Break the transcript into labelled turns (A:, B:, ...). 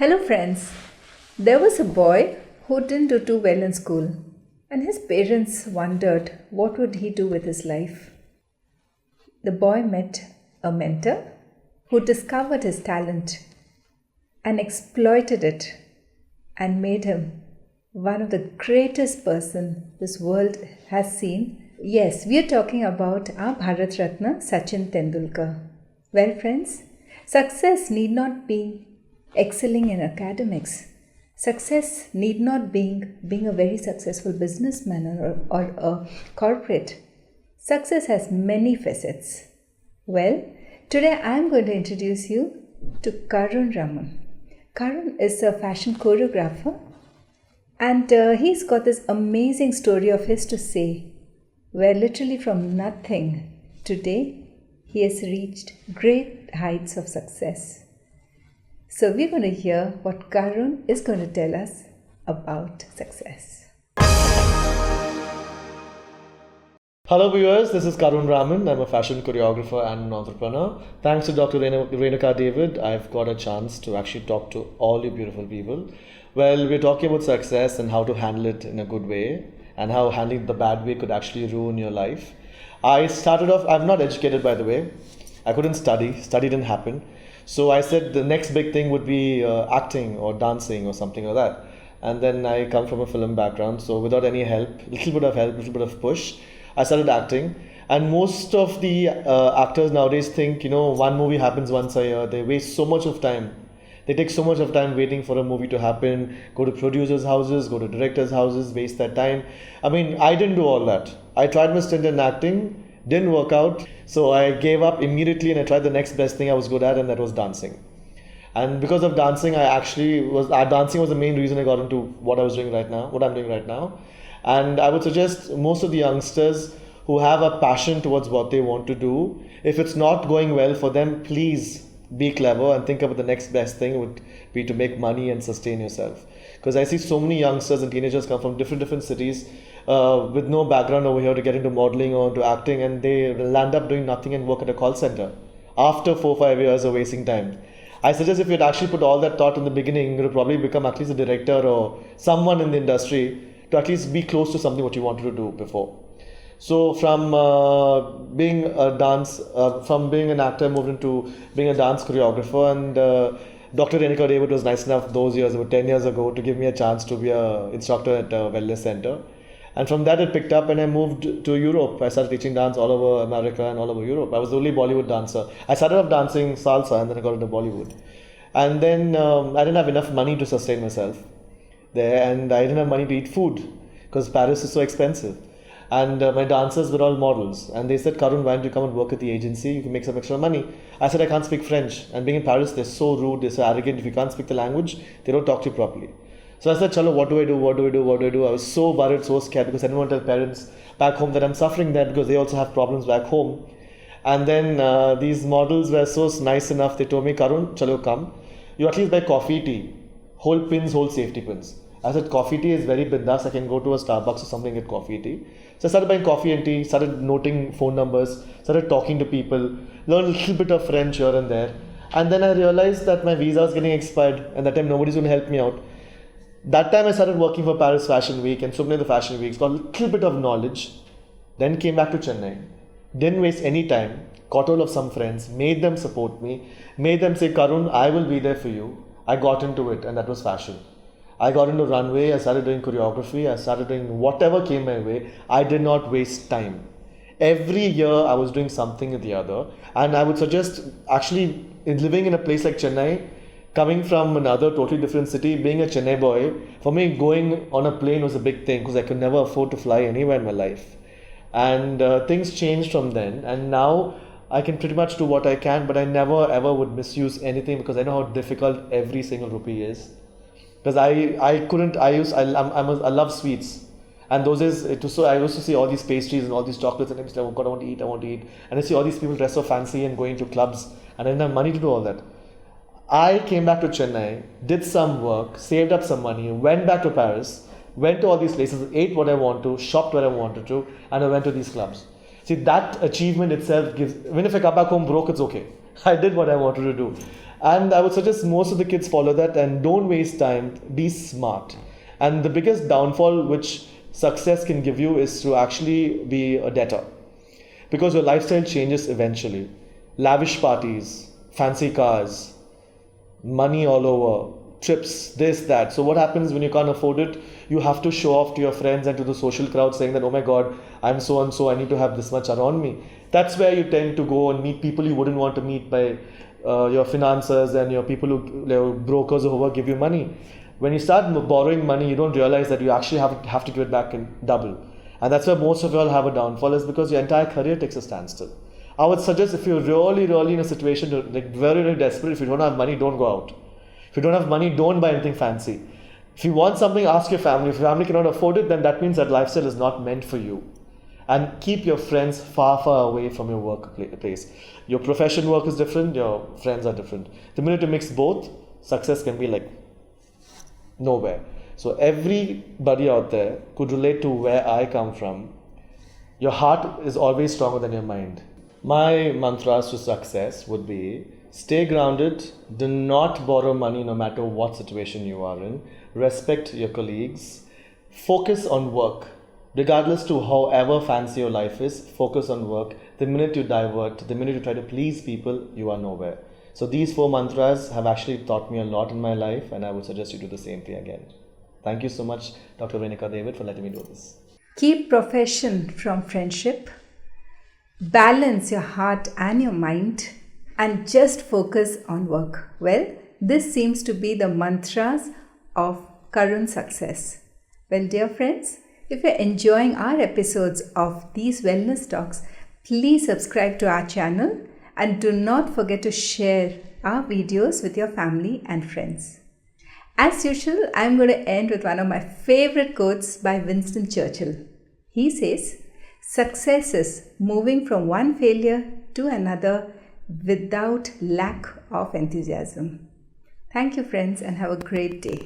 A: Hello, friends. There was a boy who didn't do too well in school, and his parents wondered what would he do with his life. The boy met a mentor who discovered his talent and exploited it and made him one of the greatest person this world has seen. Yes, we are talking about our Bharat Ratna Sachin Tendulkar. Well, friends, success need not be excelling in academics. Success need not being a very successful businessman or a corporate. Success has many facets. Well, today I am going to introduce you to Karun Raman. Karun is a fashion choreographer, and he's got this amazing story of his to say, where literally from nothing, today he has reached great heights of success. So we're going to hear what Karun is going to tell us about success.
B: Hello viewers, this is Karun Raman. I'm a fashion choreographer and an entrepreneur. Thanks to Dr. Renuka David, I've got a chance to actually talk to all you beautiful people. Well, we're talking about success and how to handle it in a good way and how handling the bad way could actually ruin your life. I started off, I'm not educated by the way. I couldn't study didn't happen. So I said the next big thing would be acting or dancing or something like that. And then I come from a film background, so without any help, little bit of push, I started acting. And most of the actors nowadays think, one movie happens once a year. They waste so much of time. They take so much of time waiting for a movie to happen, go to producers' houses, go to directors' houses, waste that time. I mean, I didn't do all that. I tried my stint in acting, didn't work out. So I gave up immediately and I tried the next best thing I was good at, and that was dancing. And because of dancing, dancing was the main reason I got into what I'm doing right now. And I would suggest most of the youngsters who have a passion towards what they want to do, if it's not going well for them, please be clever and think about the next best thing would be to make money and sustain yourself. Because I see so many youngsters and teenagers come from different cities with no background over here to get into modeling or into acting, and they land up doing nothing and work at a call center after 4-5 years of wasting time. I suggest if you'd actually put all that thought in the beginning, you'll probably become at least a director or someone in the industry to at least be close to something what you wanted to do before. So from being an actor, I moved into being a dance choreographer, and Dr. Renuka David was nice enough those years, about 10 years ago, to give me a chance to be an instructor at a wellness center. And from that it picked up and I moved to Europe. I started teaching dance all over America and all over Europe. I was the only Bollywood dancer. I started off dancing salsa and then I got into Bollywood. And then I didn't have enough money to sustain myself there, and I didn't have money to eat food because Paris is so expensive. And my dancers were all models, and they said, Karun, why don't you come and work at the agency? You can make some extra money. I said, I can't speak French, and being in Paris, they're so rude, they're so arrogant. If you can't speak the language, they don't talk to you properly. So I said, Chalo, what do I do? I was so worried, so scared, because I didn't want to tell parents back home that I'm suffering there, because they also have problems back home. And then these models were so nice enough, they told me, Karun, chalo, come. You at least buy coffee, tea, whole safety pins. I said, coffee, tea is very bindas. I can go to a Starbucks or something and get coffee, tea. So I started buying coffee and tea, started noting phone numbers, started talking to people, learned a little bit of French here and there. And then I realized that my visa was getting expired, and that time nobody's going to help me out. That time I started working for Paris Fashion Week and so many of the fashion weeks, got a little bit of knowledge, then came back to Chennai. Didn't waste any time, caught hold of some friends, made them support me, made them say, Karun, I will be there for you. I got into it, and that was fashion. I got into runway, I started doing choreography, I started doing whatever came my way. I did not waste time. Every year I was doing something or the other, and I would suggest actually living in a place like Chennai, coming from another totally different city, being a Chennai boy, for me going on a plane was a big thing because I could never afford to fly anywhere in my life. And things changed from then, and now I can pretty much do what I can, but I never ever would misuse anything because I know how difficult every single rupee is. Because I love sweets, and those days I used to see all these pastries and all these chocolates, and I used to, oh God, I want to eat, and I see all these people dressed so fancy and going to clubs, and I didn't have money to do all that. I came back to Chennai, did some work, saved up some money, went back to Paris, went to all these places, ate what I want to, shopped where I wanted to, and I went to these clubs. See, that achievement itself gives, even if I come back home broke, it's okay. I did what I wanted to do. And I would suggest most of the kids follow that and don't waste time, be smart. And the biggest downfall which success can give you is to actually be a debtor. Because your lifestyle changes eventually. Lavish parties, fancy cars, money all over, trips, this, that. So what happens when you can't afford it? You have to show off to your friends and to the social crowd saying that, oh my God, I'm so and so, I need to have this much around me. That's where you tend to go and meet people you wouldn't want to meet by your financiers and your people who, brokers or whoever give you money. When you start borrowing money, you don't realize that you actually have to give it back in double. And that's where most of you all have a downfall, is because your entire career takes a standstill. I would suggest, if you're really in a situation, like very desperate, if you don't have money, don't go out. If you don't have money, don't buy anything fancy. If you want something, ask your family. If your family cannot afford it, then that means that lifestyle is not meant for you. And keep your friends far away from your workplace. Your profession work is different, your friends are different. The minute you mix both, success can be like nowhere. So everybody out there could relate to where I come from. Your heart is always stronger than your mind. My mantras to success would be: stay grounded, do not borrow money no matter what situation you are in, respect your colleagues, focus on work. Regardless to however fancy your life is, focus on work. The minute you divert, the minute you try to please people, you are nowhere. So these 4 mantras have actually taught me a lot in my life, and I would suggest you do the same thing again. Thank you so much, Dr. Renuka David, for letting me do this.
A: Keep profession from friendship. Balance your heart and your mind, and just focus on work. Well, this seems to be the mantras of Karun's success. Well, dear friends, if you're enjoying our episodes of these wellness talks, please subscribe to our channel and do not forget to share our videos with your family and friends. As usual, I'm going to end with one of my favorite quotes by Winston Churchill. He says, "Success is moving from one failure to another without lack of enthusiasm." Thank you, friends, and have a great day.